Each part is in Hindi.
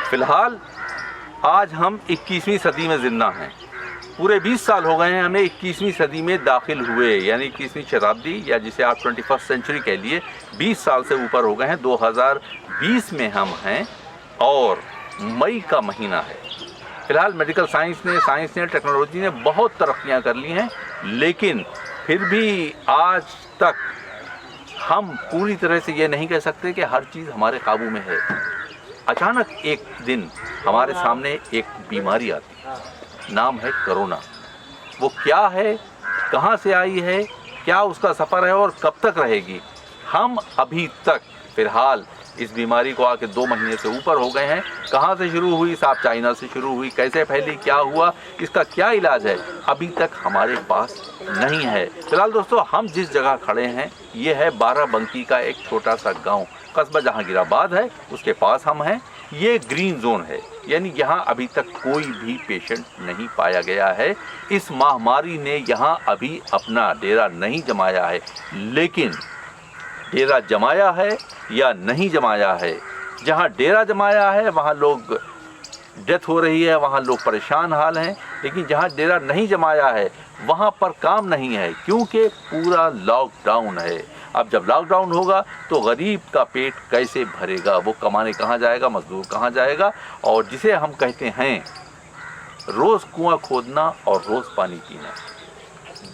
फिलहाल आज हम 21वीं सदी में जिंदा हैं। पूरे 20 साल हो गए हैं हमें 21वीं सदी में दाखिल हुए, यानी 21वीं शताब्दी या जिसे आप 21st सेंचुरी कह लिए। 20 साल से ऊपर हो गए हैं। 2020 में हम हैं और मई का महीना है। फिलहाल मेडिकल साइंस ने टेक्नोलॉजी ने बहुत तरक्कियां कर ली हैं, लेकिन फिर भी आज तक हम पूरी तरह से ये नहीं कह सकते कि हर चीज़ हमारे काबू में है। अचानक एक दिन हमारे सामने एक बीमारी आती है, नाम है कोरोना। वो क्या है, कहाँ से आई है, क्या उसका सफ़र है और कब तक रहेगी, हम अभी तक फिलहाल इस बीमारी को आके 2 महीने से ऊपर हो गए हैं। कहाँ से शुरू हुई, साफ चाइना से शुरू हुई, कैसे फैली, क्या हुआ, इसका क्या इलाज है, अभी तक हमारे पास नहीं है। फिलहाल दोस्तों, हम जिस जगह खड़े हैं ये है बाराबंकी का एक छोटा सा गांव, कस्बा जहांगीराबाद है, उसके पास हम हैं। ये ग्रीन जोन है, यानी यहाँ अभी तक कोई भी पेशेंट नहीं पाया गया है। इस महामारी ने यहाँ अभी अपना डेरा नहीं जमाया है, लेकिन डेरा जमाया है या नहीं जमाया है, जहाँ डेरा जमाया है वहाँ लोग डेथ हो रही है, वहाँ लोग परेशान हाल हैं। लेकिन जहाँ डेरा नहीं जमाया है वहाँ पर काम नहीं है, क्योंकि पूरा लॉकडाउन है। अब जब लॉकडाउन होगा तो गरीब का पेट कैसे भरेगा, वो कमाने कहाँ जाएगा, मजदूर कहाँ जाएगा। और जिसे हम कहते हैं रोज़ कुआं खोदना और रोज़ पानी पीना,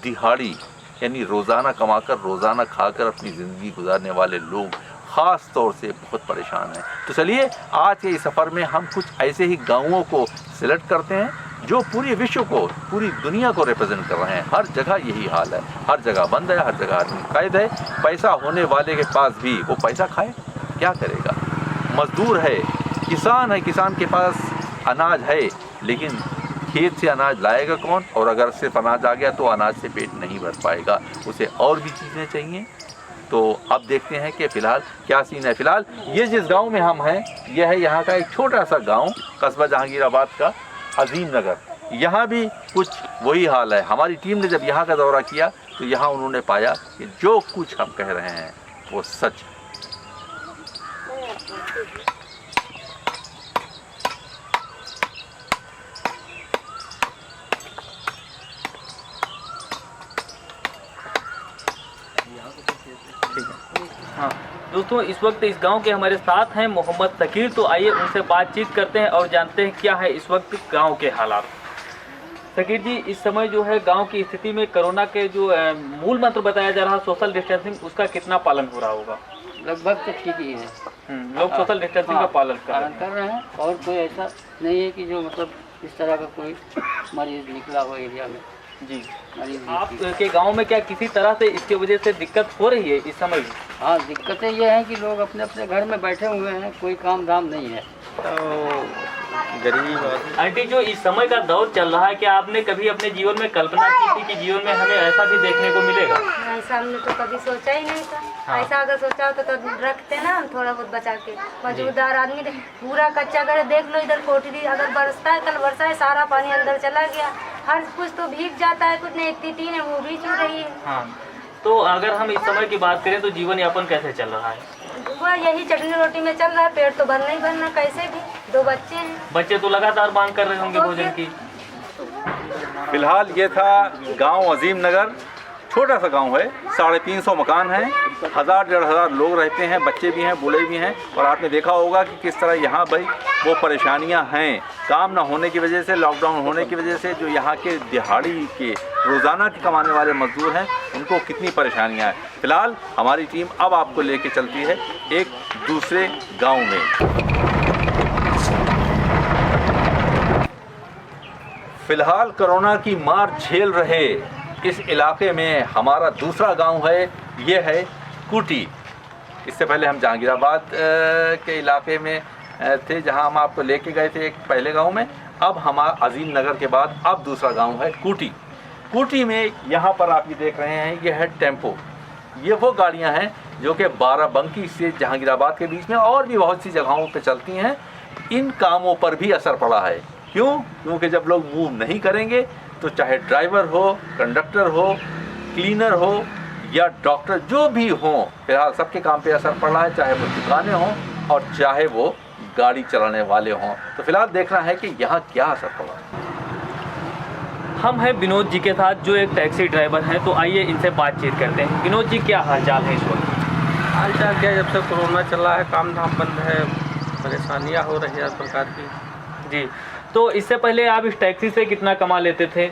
दिहाड़ी यानी रोज़ाना कमाकर रोज़ाना खाकर अपनी ज़िंदगी गुजारने वाले लोग ख़ास तौर से बहुत परेशान हैं। तो चलिए आज के इस सफ़र में हम कुछ ऐसे ही गाँवों को सिलेक्ट करते हैं जो पूरे विश्व को, पूरी दुनिया को रिप्रेजेंट कर रहे हैं। हर जगह यही हाल है, हर जगह बंद है, हर जगह आदमी कैद है। पैसा होने वाले के पास भी वो पैसा खाए, क्या करेगा। मजदूर है, किसान के पास अनाज है, लेकिन खेत से अनाज लाएगा कौन, और अगर सिर्फ अनाज आ गया तो अनाज से पेट नहीं भर पाएगा, उसे और भी चीज़ें चाहिए। तो अब देखते हैं कि फ़िलहाल क्या सीन है। फ़िलहाल ये जिस गांव में हम हैं यह है यहाँ का एक छोटा सा गांव, कस्बा जहांगीराबाद का अजीम नगर। यहाँ भी कुछ वही हाल है। हमारी टीम ने जब यहाँ का दौरा किया तो यहाँ उन्होंने पाया कि जो कुछ हम कह रहे हैं वो सच है। हाँ दोस्तों, इस वक्त इस गांव के हमारे साथ हैं मोहम्मद शकीर। तो आइए उनसे बातचीत करते हैं और जानते हैं क्या है इस वक्त गांव के हालात। शकीर जी, इस समय जो है गांव की स्थिति में कोरोना के जो मूल मंत्र बताया जा रहा है सोशल डिस्टेंसिंग, उसका कितना पालन हो रहा होगा? लगभग तो ठीक ही है। लोग सोशल डिस्टेंसिंग का पालन कर रहे हैं और कोई ऐसा नहीं है कि जो मतलब इस तरह का कोई मरीज निकला हो एरिया में। जी, आपके गांव में क्या किसी तरह से इसकी वजह से दिक्कत हो रही है इस समय? हाँ, दिक्कतें ये हैं कि लोग अपने अपने घर में बैठे हुए हैं, कोई काम धाम नहीं है। तो गरीब आंटी, जो इस समय का दौर चल रहा है, क्या आपने कभी अपने जीवन में कल्पना की थी कि जीवन में हमें ऐसा भी देखने को मिलेगा? ऐसा हमने तो कभी सोचा ही नहीं था। हाँ। ऐसा अगर सोचा होता तो रखते ना हम थोड़ा बहुत बचा के। मौजूदार आदमी पूरा कच्चा घर देख लो, इधर कोठरी अगर बरसता है, कल बरसा है, सारा पानी अंदर चला गया। हर कुछ तो भीग जाता है, कुछ नहीं, इतनी टीन है वो भी चुर रही है। हाँ, तो अगर हम इस समय की बात करें तो जीवन यापन कैसे चल रहा है? वह यही चटनी रोटी में चल रहा है, पेट तो भरना ही भरना कैसे भी। 2 बच्चे हैं। बच्चे तो लगातार मांग कर रहे होंगे भोजन की। फिलहाल ये था गांव अजीम नगर, छोटा सा गांव है, 350 मकान हैं, 1000-1500 लोग रहते हैं, बच्चे भी हैं, बूढ़े भी हैं। और आपने देखा होगा कि किस तरह यहाँ भाई वो परेशानियाँ हैं, काम ना होने की वजह से, लॉकडाउन होने की वजह से जो यहाँ के दिहाड़ी के रोज़ाना के कमाने वाले मजदूर हैं उनको कितनी परेशानियाँ हैं। फ़िलहाल हमारी टीम अब आपको लेके चलती है एक दूसरे गाँव में। फ़िलहाल कोरोना की मार झेल रहे इस इलाके में हमारा दूसरा गांव है, ये है कूटी। इससे पहले हम जहांगीराबाद के इलाके में थे, जहां हम आपको लेके गए थे एक पहले गांव में। अब हमारा अजीम नगर के बाद अब दूसरा गांव है कूटी। कूटी में यहाँ पर आप ये देख रहे हैं, ये है टेम्पो। ये वो गाड़ियाँ हैं जो कि बाराबंकी से जहांगीराबाद के बीच में और भी बहुत सी जगहों पर चलती हैं। इन कामों पर भी असर पड़ा है। क्यों? क्योंकि जब लोग मूव नहीं करेंगे तो चाहे ड्राइवर हो, कंडक्टर हो, क्लीनर हो या डॉक्टर जो भी हों, फिलहाल सबके काम पे असर पड़ रहा है, चाहे वो दुकानें हों और चाहे वो गाड़ी चलाने वाले हों। तो फिलहाल देखना है कि यहाँ क्या असर पड़ा। हम हैं विनोद जी के साथ जो एक टैक्सी ड्राइवर हैं, तो आइए इनसे बातचीत करते हैं। विनोद जी, क्या हालचाल है इस वक्त? हालचाल क्या, जब से कोरोना चल रहा है काम धाम बंद है, परेशानियां हो रही है हर प्रकार की। जी, तो इससे पहले आप इस टैक्सी से कितना कमा लेते थे?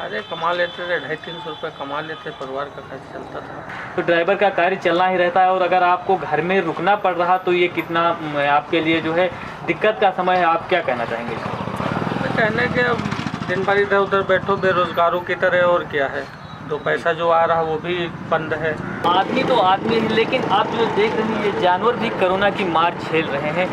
अरे कमा लेते थे 250-300 रुपये कमा लेते, परिवार का खर्च चलता था। तो ड्राइवर का कार्य चलना ही रहता है, और अगर आपको घर में रुकना पड़ रहा तो ये कितना आपके लिए जो है दिक्कत का समय है, आप क्या कहना चाहेंगे? तो कहने के अब दिन भर इधर उधर बैठो बेरोजगारों की तरह, और क्या है, तो पैसा जो आ रहा वो भी बंद है। आदमी तो आदमी है, लेकिन आप जो देख रहे हैं ये जानवर भी कोरोना की मार झेल रहे हैं।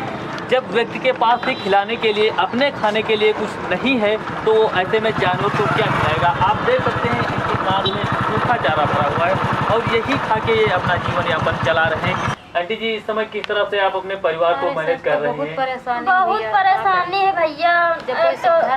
जब व्यक्ति के पास भी खिलाने के लिए, अपने खाने के लिए कुछ नहीं है, तो ऐसे में जानवर को क्या खिलाएगा? आप देख सकते हैं इनके कान में सूखा चारा भरा हुआ है और यही खा के ये अपना जीवन यापन चला रहे हैं। आंटी जी, इस समय किस तरह से आप अपने परिवार को मैनेज कर रहे हैं? बहुत परेशानी है भैया,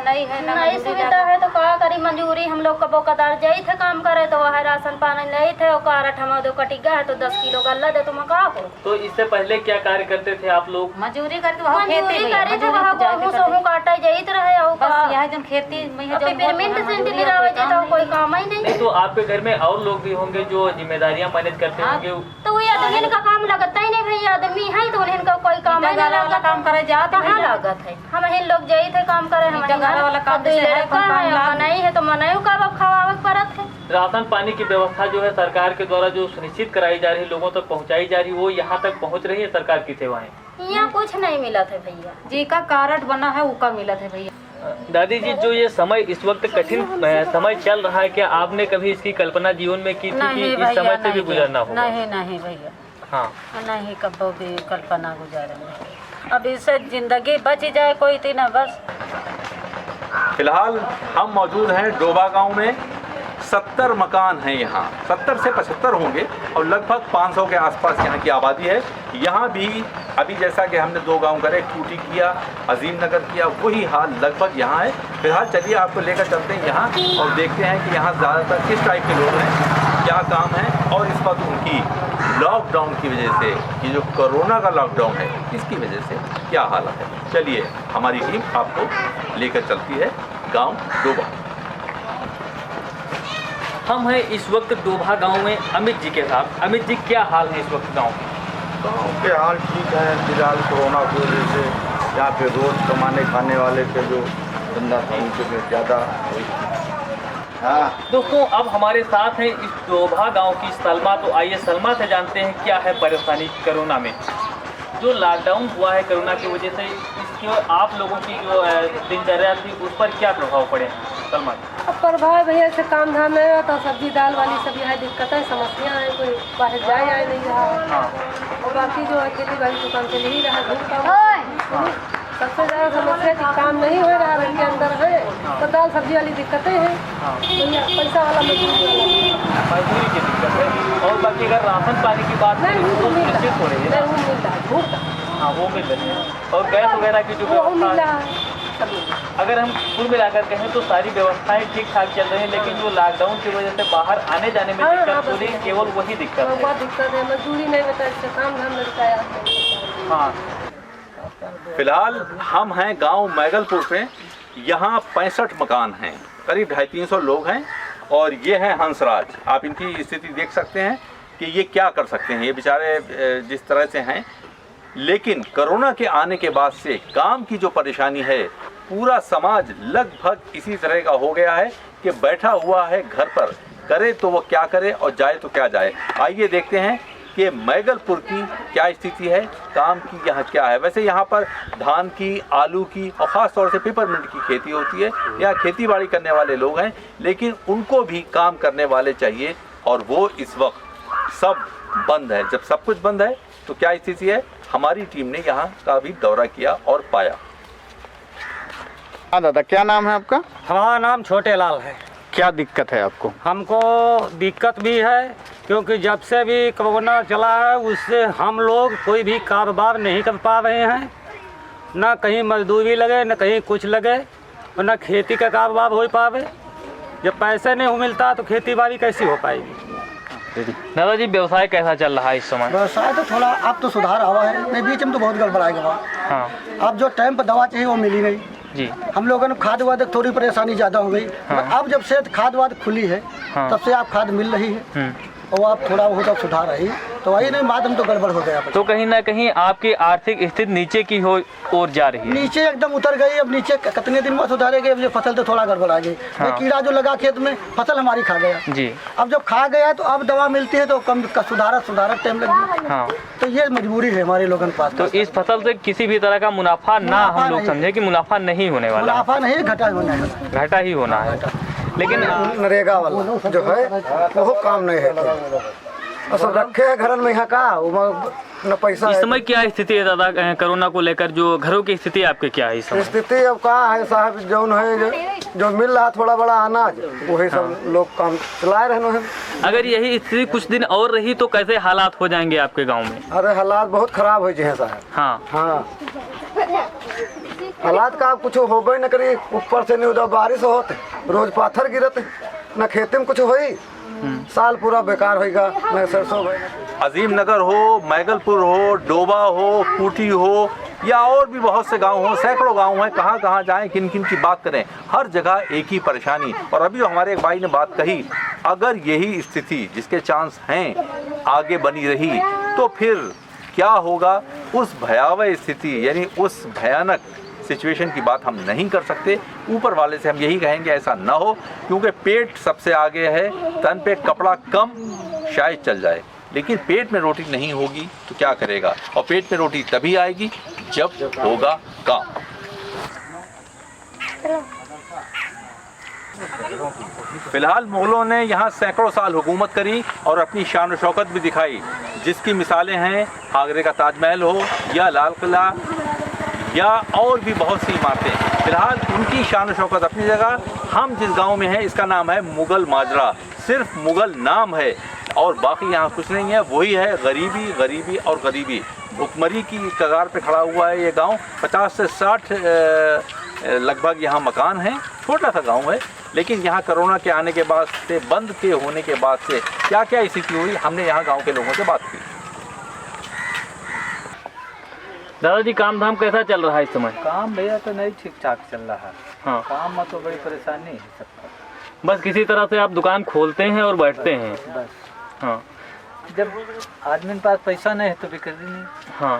नहीं है, नहीं सुविधा है तो क्या करी, मंजूरी हम लोग कबो कदार जाई थे काम करे तो वह राशन पानी नहीं थे, और कारट हम दो कटिगा है तो 10 किलो गल्ला दे तो मका हो। तो इससे पहले क्या कार्य करते थे आप लोग? मजदूरी करके वहाँ मंजूरी करे थे, वहाँ गेहूं सोहूं काटा जाइत रहे, और बस यहाँ जब खेती पेमेंट से दिलावे जाता हो, कोई काम ही नहीं। तो आपके घर में और लोग भी होंगे जो जिम्मेदारियां मैनेज करते होंगे? तो ये आदमी का काम लगता ही नहीं भैया, आदमी है तो उन्हें कोई काम ही नहीं वाला काम करे जाते कहाँ लागत है। हम ही लोग जाई थे काम करे, हम वाला काम नहीं है तो मनायु का खवावे पड़त है। राशन पानी की व्यवस्था जो है सरकार के द्वारा जो सुनिश्चित कराई जा रही, लोगों तक पहुंचाई जा रही, वो यहाँ तक पहुंच रही है सरकार की सेवाएं? यहाँ कुछ नहीं मिला था भैया जी, का कारट बना है वो का मिला था भैया। दादी जी, जो ये समय इस वक्त कठिन समय चल रहा है, क्या आपने कभी इसकी कल्पना जीवन में की थी कि इस समय से भी गुजरना होगा? नहीं भैया, हाँ, नहीं कभी भी कल्पना गुजारेंगे। अब इससे जिंदगी बच जाए कोई थी ना बस। फिलहाल हम मौजूद हैं डोबा गांव में। 70 मकान हैं यहाँ, 70 से 75 होंगे और लगभग 500 के आसपास यहाँ की आबादी है। यहाँ भी अभी जैसा कि हमने 2 गांव करे, टूटी किया, अजीम नगर किया, वही हाल लगभग यहाँ है। फिलहाल चलिए आपको लेकर चलते हैं यहाँ और देखते हैं कि यहाँ ज़्यादातर किस टाइप के लोग हैं, क्या काम है, और इस वक्त उनकी लॉकडाउन की वजह से, ये जो कोरोना का लॉकडाउन है इसकी वजह से क्या हालत है। चलिए हमारी टीम आपको लेकर चलती है गांव डोबा। हम हैं इस वक्त डोभा गांव में अमित जी के साथ। अमित जी, क्या हाल है इस वक्त गांव के? गाँव के हाल ठीक है, फिलहाल कोरोना की वजह से यहाँ पे रोज कमाने खाने वाले के जो धंधा था उनके में ज़्यादा हुई। हाँ दोस्तों, अब हमारे साथ हैं इस डोभा गांव की सलमा। तो आइए सलमा से जानते हैं क्या है परेशानी कोरोना में। जो लॉकडाउन हुआ है कोरोना की वजह से, इसकी आप लोगों की जो दिनचर्या थी उस पर क्या प्रभाव पड़े हैं सलमा? अब प्रभाव भैया से काम धाम है तो सब्जी दाल वाली सब यहाँ दिक्कत है, समस्या है, कोई बाहर जाए आए नहीं रहा है। हाँ, और बाकी जो है खेती बाड़ी दुकान से नहीं रहा, धूप का सबसे ज़्यादा समस्या कि काम नहीं हो रहा, घर के अंदर है तो दाल सब्जी वाली दिक्कतें हैं। पैसा वाला मजदूरी की दिक्कत है। और बाकी अगर राशन पानी की बात करें तो सुनिश्चित हो रही है, हाँ वो मिल रही है। और गैस वगैरह की जो व्यवस्था है, अगर हम कुल मिलाकर कहें तो सारी व्यवस्थाएं ठीक ठाक चल रही हैं, लेकिन जो लॉकडाउन की वजह से बाहर आने जाने में दिक्कत हो रही है, केवल वही दिक्कत है। बहुत दिक्कत है, मजदूरी नहीं होता, इससे काम धाम लगता है। हाँ, फिलहाल हम हैं गांव मैगलपुर पे। यहाँ 65 मकान हैं, करीब 250-300 लोग हैं और ये हैं हंसराज। आप इनकी स्थिति देख सकते हैं कि ये क्या कर सकते हैं, ये बेचारे जिस तरह से हैं। लेकिन कोरोना के आने के बाद से काम की जो परेशानी है, पूरा समाज लगभग इसी तरह का हो गया है कि बैठा हुआ है घर पर, करे तो वो क्या करे और जाए तो क्या जाए। आइए देखते हैं कि मैगलपुर की क्या स्थिति है, काम की यहाँ क्या है। वैसे यहाँ पर धान की, आलू की और ख़ास तौर से पिपरमिंट की खेती होती है। यहाँ खेती बाड़ी करने वाले लोग हैं, लेकिन उनको भी काम करने वाले चाहिए और वो इस वक्त सब बंद है। जब सब कुछ बंद है तो क्या स्थिति है, हमारी टीम ने यहाँ का भी दौरा किया और पाया। हाँ दादा, क्या नाम है आपका? हमारा नाम छोटे लाल है। क्या दिक्कत है आपको? हमको दिक्कत भी है क्योंकि जब से भी कोरोना चला है उससे हम लोग कोई भी कारोबार नहीं कर पा रहे हैं, ना कहीं मजदूरी लगे, ना कहीं कुछ लगे, और ना खेती का कारोबार हो पावे। जब पैसे नहीं मिलता तो खेती बाड़ी कैसी हो पाएगी? दादाजी व्यवसाय कैसा चल रहा है इस समय? व्यवसाय तो थोड़ा अब तो सुधार हुआ है, नहीं बीच में तो बहुत गड़बड़ाई गया। हाँ अब जो टाइम पर दवा चाहिए वो मिली नहीं जी। हम लोगों ने खाद वाद थोड़ी परेशानी ज़्यादा हो गई। हाँ। अब जब से खाद वाद खुली है हाँ। तब से आप खाद मिल रही है और आप थोड़ा बहुत अब सुधार रही, तो वही नहीं बात हम तो गड़बड़ हो गया। तो कहीं ना कहीं आपकी आर्थिक स्थिति नीचे की ओर जा रही है। नीचे एकदम उतर गई। अब नीचे कितने दिन में सुधारेगी? अब ये फसल तो थोड़ा गड़बड़ा गई। हाँ। ये कीड़ा जो लगा खेत में फसल हमारी खा गया जी। अब जब खा गया तो अब दवा मिलती है तो कम सुधारा टाइम लगी। हाँ। तो ये मजबूरी है हमारे लोगों के पास। तो इस फसल से किसी भी तरह का मुनाफा ना हम लोग समझे कि मुनाफा नहीं होने वाला, मुनाफा नहीं, घाटा होना है, घाटा ही होना है। लेकिन नरेगा वाला जो है वो काम नहीं है, सब रखे हैं घर में यहाँ का न पैसा। इस समय क्या स्थिति है दादा कोरोना को लेकर? जो घरों की स्थिति आपके क्या है इस समय? स्थिति अब कहाँ है साहब, जौन है जो मिल रहा थोड़ा बड़ा अनाज वही सब लोग काम चला रहे हैं। अगर यही स्थिति कुछ दिन और रही तो कैसे हालात हो जाएंगे आपके गांव में? अरे हालात बहुत खराब हो जाए साहब। हाँ हाँ हालात का कुछ होबे न करी, ऊपर से नहीं उधर बारिश होते, रोज पाथर गिरते, न खेती में कुछ होई, साल पूरा बेकार होगा, न सरसों। अजीम नगर हो, मैगलपुर हो, डोबा हो, कूटी हो या और भी बहुत से गांव हो, सैकड़ों गांव हैं, कहाँ कहाँ जाएं, किन किन की बात करें, हर जगह एक ही परेशानी। और अभी हमारे एक भाई ने बात कही, अगर यही स्थिति जिसके चांस हैं आगे बनी रही तो फिर क्या होगा? उस भयावह स्थिति यानी उस भयानक सिचुएशन की बात हम नहीं कर सकते। ऊपर वाले से हम यही कहेंगे ऐसा ना हो, क्योंकि पेट सबसे आगे है, तन पे कपड़ा कम शायद चल जाए, लेकिन पेट में रोटी नहीं होगी तो क्या करेगा? और पेट में रोटी तभी आएगी जब होगा काम। फिलहाल मुगलों ने यहाँ सैकड़ों साल हुकूमत करी और अपनी शान शौकत भी दिखाई, जिसकी मिसालें हैं आगरे का ताजमहल हो या लाल किला या और भी बहुत सी इमारतें। फिलहाल उनकी शान शौकत अपनी जगह। हम जिस गांव में हैं इसका नाम है मुगल माजरा, सिर्फ मुगल नाम है और बाकी यहाँ कुछ नहीं है। वही है गरीबी, गरीबी और गरीबी। भुखमरी की कगार पे खड़ा हुआ है ये गांव। 50 से 60 लगभग यहाँ मकान हैं। छोटा सा गांव है, लेकिन यहाँ कोरोना के आने के बाद से, बंद के होने के बाद से क्या क्या स्थिति हुई, हमने यहाँ गाँव के लोगों से बात की। दादाजी काम धाम कैसा चल रहा है इस समय? काम भैया तो नहीं ठीक ठाक चल रहा है। हाँ। काम में तो बड़ी परेशानी है सबका। बस किसी तरह से आप दुकान खोलते हैं और बैठते हैं। बस हाँ। जब आदमी के पास पैसा नहीं है तो बिक्री नहीं। हाँ।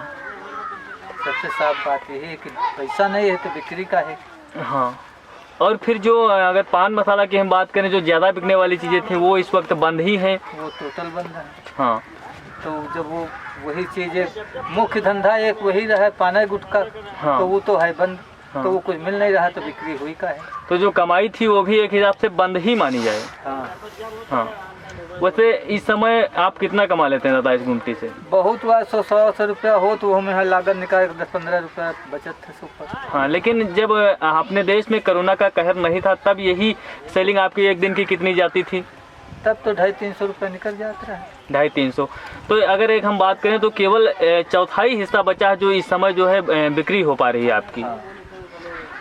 सबसे साफ बात यही है कि पैसा नहीं है तो बिक्री का है। हाँ। और फिर जो अगर पान मसाला की हम बात करें, जो ज़्यादा बिकने वाली चीज़ें थी वो इस वक्त बंद ही हैं। वो टोटल बंद है। हाँ। तो जब वो वही चीज़ें मुख्य धंधा एक वही रहा है, पाना गुटखा। हाँ। तो वो तो है बंद। हाँ। तो वो कुछ मिल नहीं रहा तो बिक्री हुई का है। तो जो कमाई थी वो भी एक हिसाब से बंद ही मानी जाए। हाँ। हाँ। वैसे इस समय आप कितना कमा लेते हैं दादा इस गुमटी से? बहुत बार 100 रुपया हो तो हमें लागत निकाल 10-15 रुपया बचत थे ऊपर। हाँ, लेकिन जब अपने देश में कोरोना का कहर नहीं था तब यही सेलिंग आपकी एक दिन की कितनी जाती थी? तब तो 250-300 रुपया निकल जाता है। 250-300। तो अगर एक हम बात करें तो केवल चौथाई हिस्सा बचा है जो इस समय जो है बिक्री हो पा रही है आपकी। हाँ।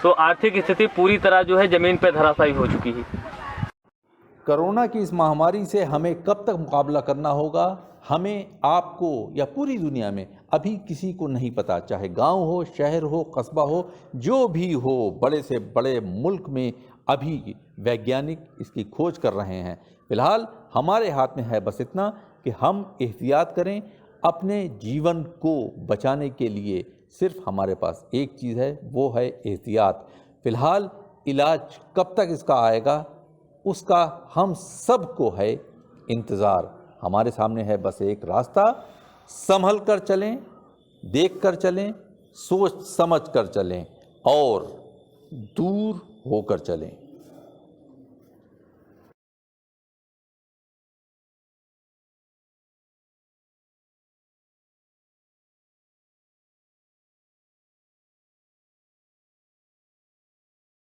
तो आर्थिक स्थिति पूरी तरह जो है ज़मीन पे धराशायी हो चुकी है। कोरोना की इस महामारी से हमें कब तक मुकाबला करना होगा, हमें, आपको या पूरी दुनिया में अभी किसी को नहीं पता। चाहे गांव हो, शहर हो, कस्बा हो, जो भी हो, बड़े से बड़े मुल्क में अभी वैज्ञानिक इसकी खोज कर रहे हैं। फिलहाल हमारे हाथ में है बस इतना कि हम एहतियात करें। अपने जीवन को बचाने के लिए सिर्फ हमारे पास एक चीज़ है, वो है एहतियात। फिलहाल इलाज कब तक इसका आएगा उसका हम सबको है इंतज़ार। हमारे सामने है बस एक रास्ता, संभल कर चलें, देख कर चलें, सोच समझ कर चलें और दूर होकर चलें।